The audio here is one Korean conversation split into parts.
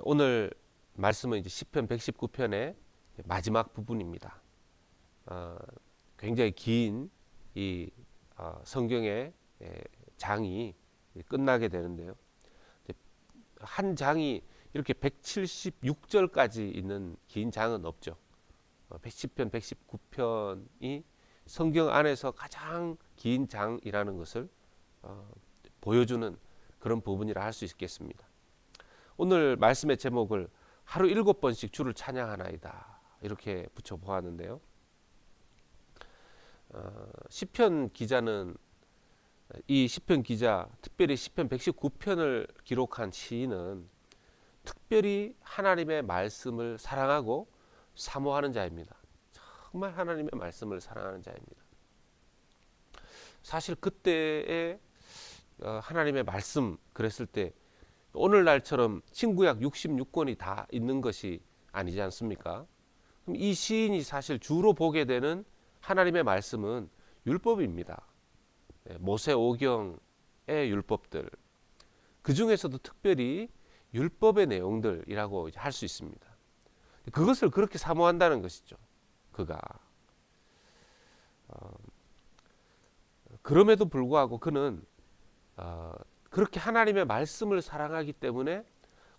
오늘 말씀은 이제 시편 119편의 마지막 부분입니다. 굉장히 긴 이 성경의 장이 끝나게 되는데요. 한 장이 이렇게 176절까지 있는 긴 장은 없죠. 시편 119편이 성경 안에서 가장 긴 장이라는 것을 보여주는 그런 부분이라 할 수 있겠습니다. 오늘 말씀의 제목을 하루 7번씩 주를 찬양하나이다 이렇게 붙여 보았는데요. 시편 기자는 이 시편 기자, 특별히 시편 119편을 기록한 시인은 특별히 하나님의 말씀을 사랑하고 사모하는 자입니다. 정말 하나님의 말씀을 사랑하는 자입니다. 사실 그때의 하나님의 말씀 그랬을 때 오늘날처럼 신구약 66권이 다 있는 것이 아니지 않습니까? 그럼 이 시인이 사실 주로 보게 되는 하나님의 말씀은 율법입니다. 모세 오경의 율법들, 그 중에서도 특별히 율법의 내용들이라고 할 수 있습니다. 그것을 그렇게 사모한다는 것이죠. 그가 그럼에도 불구하고 그는 그렇게 하나님의 말씀을 사랑하기 때문에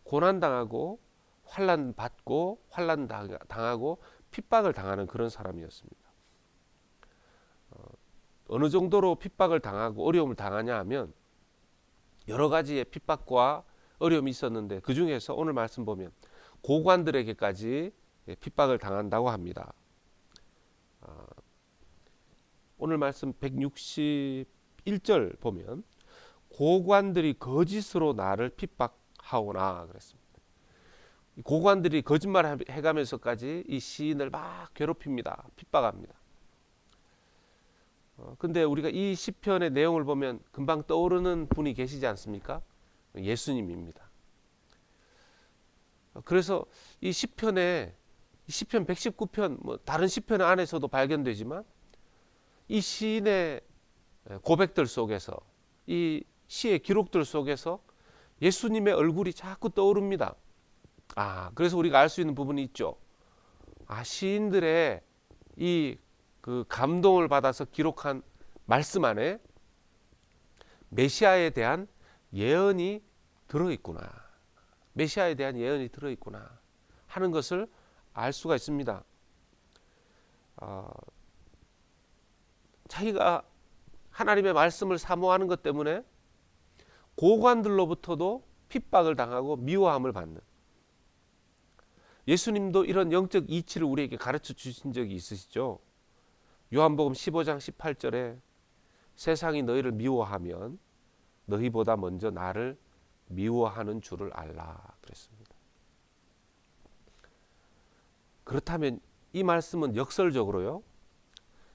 고난당하고 환난받고 환난당하고 핍박을 당하는 그런 사람이었습니다. 어느 정도로 핍박을 당하고 어려움을 당하냐 하면 여러 가지의 핍박과 어려움이 있었는데 그 중에서 오늘 말씀 보면 고관들에게까지 핍박을 당한다고 합니다. 오늘 말씀 161절 보면 고관들이 거짓으로 나를 핍박하오나 그랬습니다. 고관들이 거짓말 해가면서까지 이 시인을 막 괴롭힙니다. 핍박합니다. 근데 우리가 이 시편의 내용을 보면 금방 떠오르는 분이 계시지 않습니까? 예수님입니다. 그래서 이 시편 119편 뭐 다른 시편 안에서도 발견되지만 이 시인의 고백들 속에서 이 시의 기록들 속에서 예수님의 얼굴이 자꾸 떠오릅니다. 그래서 우리가 알 수 있는 부분이 있죠. 시인들의 이 그 감동을 받아서 기록한 말씀 안에 메시아에 대한 예언이 들어있구나. 메시아에 대한 예언이 들어있구나 하는 것을 알 수가 있습니다. 자기가 하나님의 말씀을 사모하는 것 때문에 고관들로부터도 핍박을 당하고 미워함을 받는, 예수님도 이런 영적 이치를 우리에게 가르쳐 주신 적이 있으시죠. 요한복음 15장 18절에 세상이 너희를 미워하면 너희보다 먼저 나를 미워하는 줄을 알라 그랬습니다. 그렇다면 이 말씀은 역설적으로요,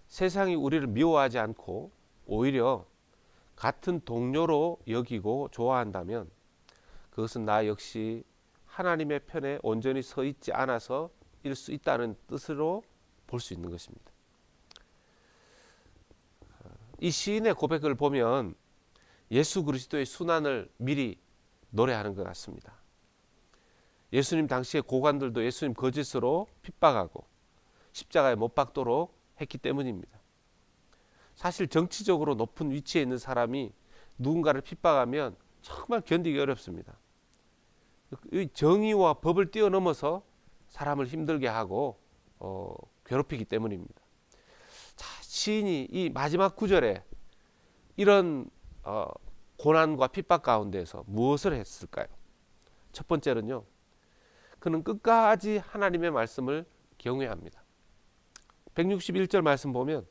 세상이 우리를 미워하지 않고 오히려 같은 동료로 여기고 좋아한다면 그것은 나 역시 하나님의 편에 온전히 서 있지 않아서 일 수 있다는 뜻으로 볼 수 있는 것입니다. 이 시인의 고백을 보면 예수 그리스도의 순환을 미리 노래하는 것 같습니다. 예수님 당시의 고관들도 예수님 거짓으로 핍박하고 십자가에 못 박도록 했기 때문입니다. 사실 정치적으로 높은 위치에 있는 사람이 누군가를 핍박하면 정말 견디기 어렵습니다. 정의와 법을 뛰어넘어서 사람을 힘들게 하고 괴롭히기 때문입니다. 시인이 이 마지막 구절에 이런 고난과 핍박 가운데서 무엇을 했을까요? 첫 번째는요, 그는 끝까지 하나님의 말씀을 경외합니다. 161절 말씀 보면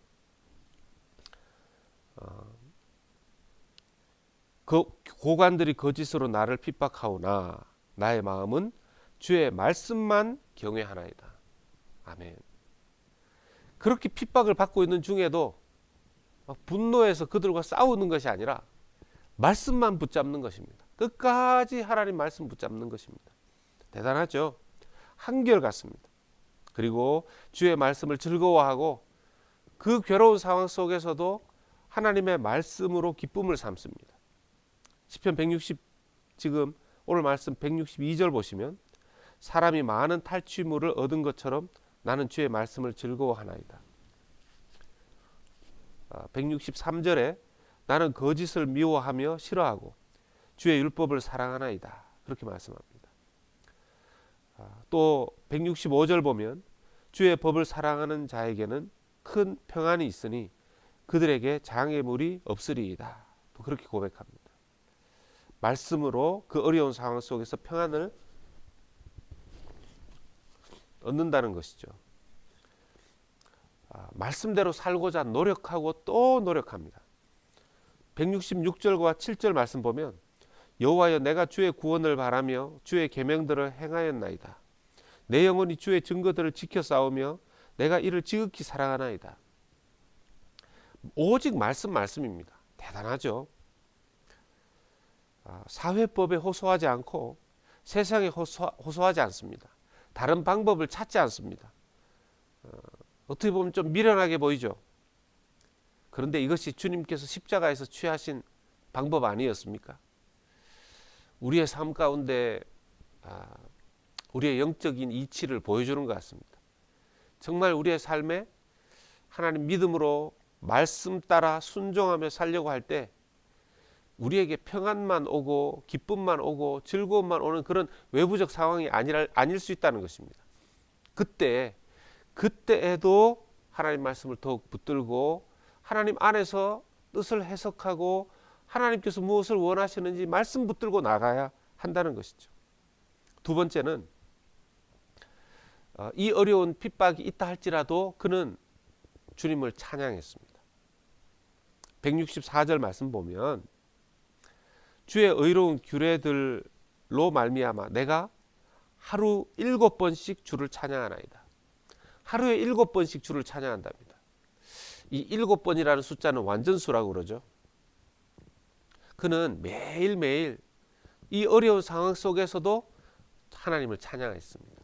그 고관들이 거짓으로 나를 핍박하오나 나의 마음은 주의 말씀만 경외하나이다. 아멘. 그렇게 핍박을 받고 있는 중에도 분노해서 그들과 싸우는 것이 아니라 말씀만 붙잡는 것입니다. 끝까지 하나님 말씀 붙잡는 것입니다. 대단하죠? 한결같습니다. 그리고 주의 말씀을 즐거워하고 그 괴로운 상황 속에서도 하나님의 말씀으로 기쁨을 삼습니다. 시편 160 지금 오늘 말씀 162절 보시면 사람이 많은 탈취물을 얻은 것처럼 나는 주의 말씀을 즐거워하나이다. 163절에 나는 거짓을 미워하며 싫어하고 주의 율법을 사랑하나이다. 그렇게 말씀합니다. 또 165절 보면 주의 법을 사랑하는 자에게는 큰 평안이 있으니 그들에게 장애물이 없으리이다. 또 그렇게 고백합니다. 말씀으로 그 어려운 상황 속에서 평안을 얻는다는 것이죠. 말씀대로 살고자 노력하고 또 노력합니다. 166절과 7절 말씀 보면 여호와여 내가 주의 구원을 바라며 주의 계명들을 행하였나이다. 내 영혼이 주의 증거들을 지켜 싸우며 내가 이를 지극히 사랑하나이다. 오직 말씀입니다. 대단하죠. 사회법에 호소하지 않고 세상에 호소하지 않습니다. 다른 방법을 찾지 않습니다. 어떻게 보면 좀 미련하게 보이죠. 그런데 이것이 주님께서 십자가에서 취하신 방법 아니었습니까? 우리의 삶 가운데 우리의 영적인 이치를 보여주는 것 같습니다. 정말 우리의 삶에 하나님 믿음으로 말씀 따라 순종하며 살려고 할 때 우리에게 평안만 오고 기쁨만 오고 즐거움만 오는 그런 외부적 상황이 아닐 수 있다는 것입니다. 그때에도 하나님 말씀을 더욱 붙들고 하나님 안에서 뜻을 해석하고 하나님께서 무엇을 원하시는지 말씀 붙들고 나가야 한다는 것이죠. 두 번째는 이 어려운 핍박이 있다 할지라도 그는 주님을 찬양했습니다. 164절 말씀 보면 주의 의로운 규례들로 말미암아 내가 하루 7번씩 주를 찬양하나이다. 하루에 7번씩 주를 찬양한답니다. 이 7번이라는 숫자는 완전수라고 그러죠. 그는 매일매일 이 어려운 상황 속에서도 하나님을 찬양했습니다.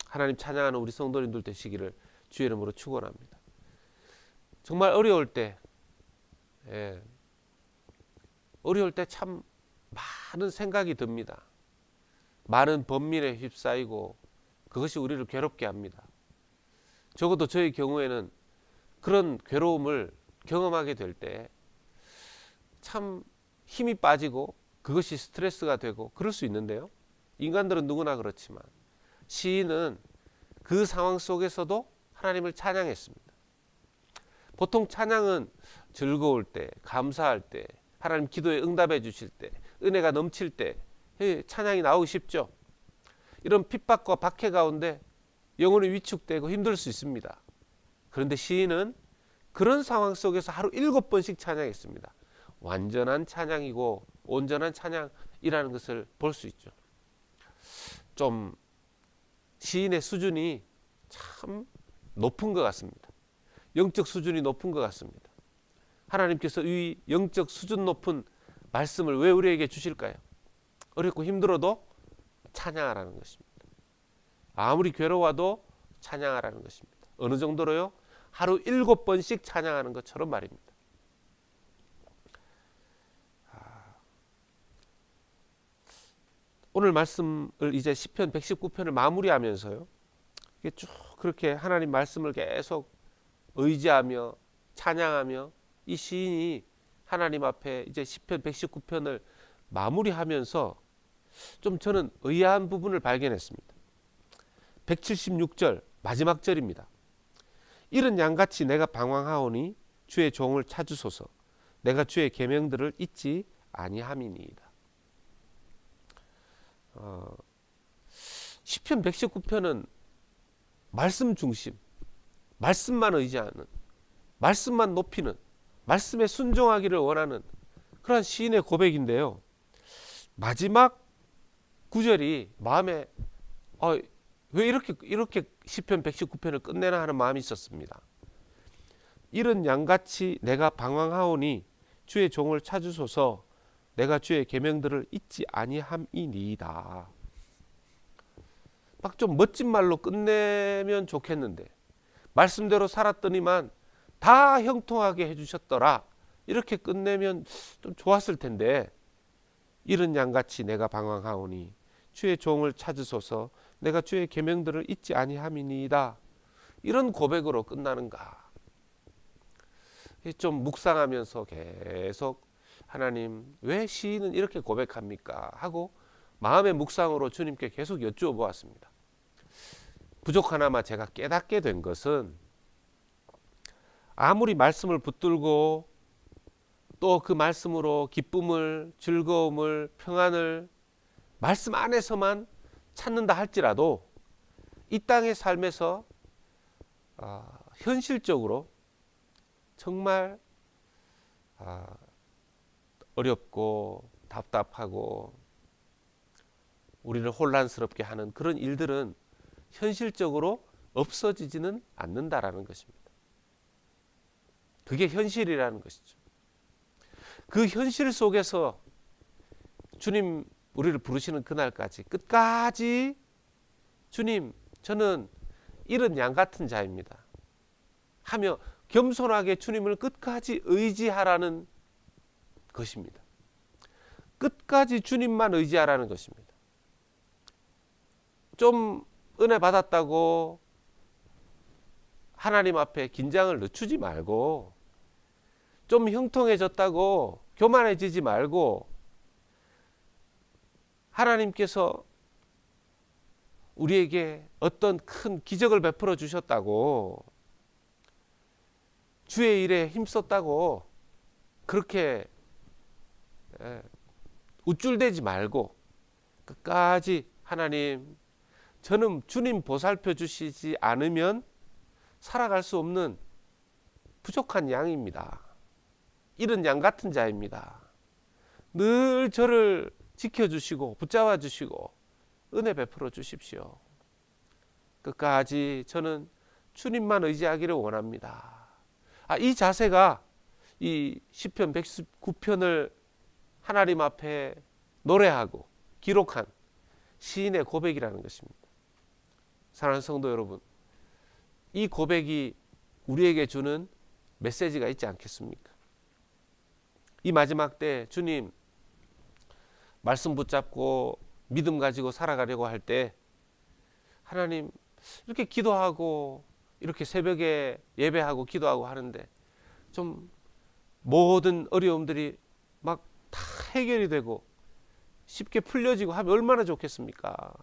하나님 찬양하는 우리 성도님들 되시기를 주의 이름으로 축원합니다. 정말 어려울 때 참 많은 생각이 듭니다. 많은 번민에 휩싸이고 그것이 우리를 괴롭게 합니다. 적어도 저의 경우에는 그런 괴로움을 경험하게 될 때 참 힘이 빠지고 그것이 스트레스가 되고 그럴 수 있는데요. 인간들은 누구나 그렇지만 시인은 그 상황 속에서도 하나님을 찬양했습니다. 보통 찬양은 즐거울 때, 감사할 때, 하나님 기도에 응답해 주실 때, 은혜가 넘칠 때 찬양이 나오기 쉽죠. 이런 핍박과 박해 가운데 영혼이 위축되고 힘들 수 있습니다. 그런데 시인은 그런 상황 속에서 하루 7번씩 찬양했습니다. 완전한 찬양이고 온전한 찬양이라는 것을 볼 수 있죠. 좀 시인의 수준이 참 높은 것 같습니다. 영적 수준이 높은 것 같습니다. 하나님께서 이 영적 수준 높은 말씀을 왜 우리에게 주실까요? 어렵고 힘들어도 찬양하라는 것입니다. 아무리 괴로워도 찬양하라는 것입니다. 어느 정도로요? 하루 7번씩 찬양하는 것처럼 말입니다. 오늘 말씀을 이제 시편 119편을 마무리하면서요. 쭉 그렇게 하나님 말씀을 계속 의지하며 찬양하며 이 시인이 하나님 앞에 이제 시편 119편을 마무리하면서 좀 저는 의아한 부분을 발견했습니다. 176절 마지막 절입니다. 이런 양같이 내가 방황하오니 주의 종을 찾으소서. 내가 주의 계명들을 잊지 아니함이니이다. 시편 119편은 말씀 중심, 말씀만 의지하는, 말씀만 높이는, 말씀에 순종하기를 원하는 그런 시인의 고백인데요. 마지막 구절이 마음에 왜 이렇게 시편 119편을 끝내나 하는 마음이 있었습니다. 이런 양같이 내가 방황하오니 주의 종을 찾으소서. 내가 주의 계명들을 잊지 아니함이니이다. 막 좀 멋진 말로 끝내면 좋겠는데 말씀대로 살았더니만 다 형통하게 해주셨더라. 이렇게 끝내면 좀 좋았을 텐데 이른 양같이 내가 방황하오니 주의 종을 찾으소서. 내가 주의 계명들을 잊지 아니함이니이다. 이런 고백으로 끝나는가? 좀 묵상하면서 계속 하나님 왜 시인은 이렇게 고백합니까? 하고 마음의 묵상으로 주님께 계속 여쭈어 보았습니다. 부족하나마 제가 깨닫게 된 것은 아무리 말씀을 붙들고 또 그 말씀으로 기쁨을, 즐거움을, 평안을 말씀 안에서만 찾는다 할지라도 이 땅의 삶에서 현실적으로 정말 어렵고 답답하고 우리를 혼란스럽게 하는 그런 일들은 현실적으로 없어지지는 않는다라는 것입니다. 그게 현실이라는 것이죠. 그 현실 속에서 주님 우리를 부르시는 그날까지 끝까지 주님 저는 이런 양 같은 자입니다 하며 겸손하게 주님을 끝까지 의지하라는 것입니다. 끝까지 주님만 의지하라는 것입니다. 좀 은혜 받았다고 하나님 앞에 긴장을 늦추지 말고, 좀 형통해졌다고 교만해지지 말고, 하나님께서 우리에게 어떤 큰 기적을 베풀어 주셨다고, 주의 일에 힘썼다고 그렇게 우쭐대지 말고 끝까지 하나님 저는 주님 보살펴 주시지 않으면 살아갈 수 없는 부족한 양입니다. 이런 양 같은 자입니다. 늘 저를 지켜주시고 붙잡아 주시고 은혜 베풀어 주십시오. 끝까지 저는 주님만 의지하기를 원합니다. 이 자세가 이 시편 119편을 하나님 앞에 노래하고 기록한 시인의 고백이라는 것입니다. 사랑하는 성도 여러분, 이 고백이 우리에게 주는 메시지가 있지 않겠습니까? 이 마지막 때 주님 말씀 붙잡고 믿음 가지고 살아가려고 할 때 하나님 이렇게 기도하고 이렇게 새벽에 예배하고 기도하고 하는데 좀 모든 어려움들이 막 다 해결이 되고 쉽게 풀려지고 하면 얼마나 좋겠습니까?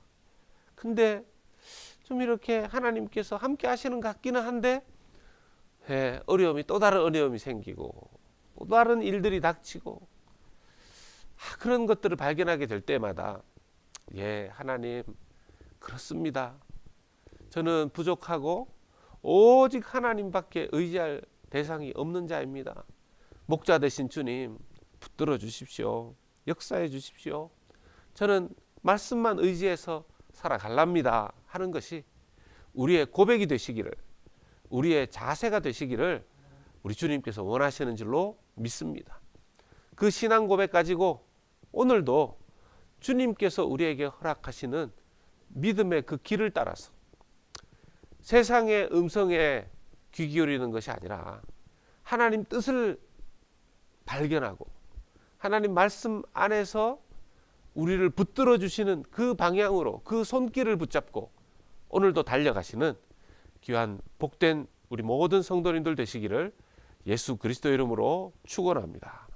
근데 좀 이렇게 하나님께서 함께 하시는 것 같기는 한데 어려움이 또 다른 어려움이 생기고 또 다른 일들이 닥치고 그런 것들을 발견하게 될 때마다 하나님 그렇습니다. 저는 부족하고 오직 하나님밖에 의지할 대상이 없는 자입니다. 목자 되신 주님 붙들어 주십시오. 역사해 주십시오. 저는 말씀만 의지해서 살아갈랍니다 하는 것이 우리의 고백이 되시기를, 우리의 자세가 되시기를 우리 주님께서 원하시는 줄로 믿습니다. 그 신앙 고백 가지고 오늘도 주님께서 우리에게 허락하시는 믿음의 그 길을 따라서 세상의 음성에 귀 기울이는 것이 아니라 하나님 뜻을 발견하고 하나님 말씀 안에서 우리를 붙들어 주시는 그 방향으로 그 손길을 붙잡고 오늘도 달려가시는 귀한 복된 우리 모든 성도님들 되시기를 예수 그리스도 이름으로 축원합니다.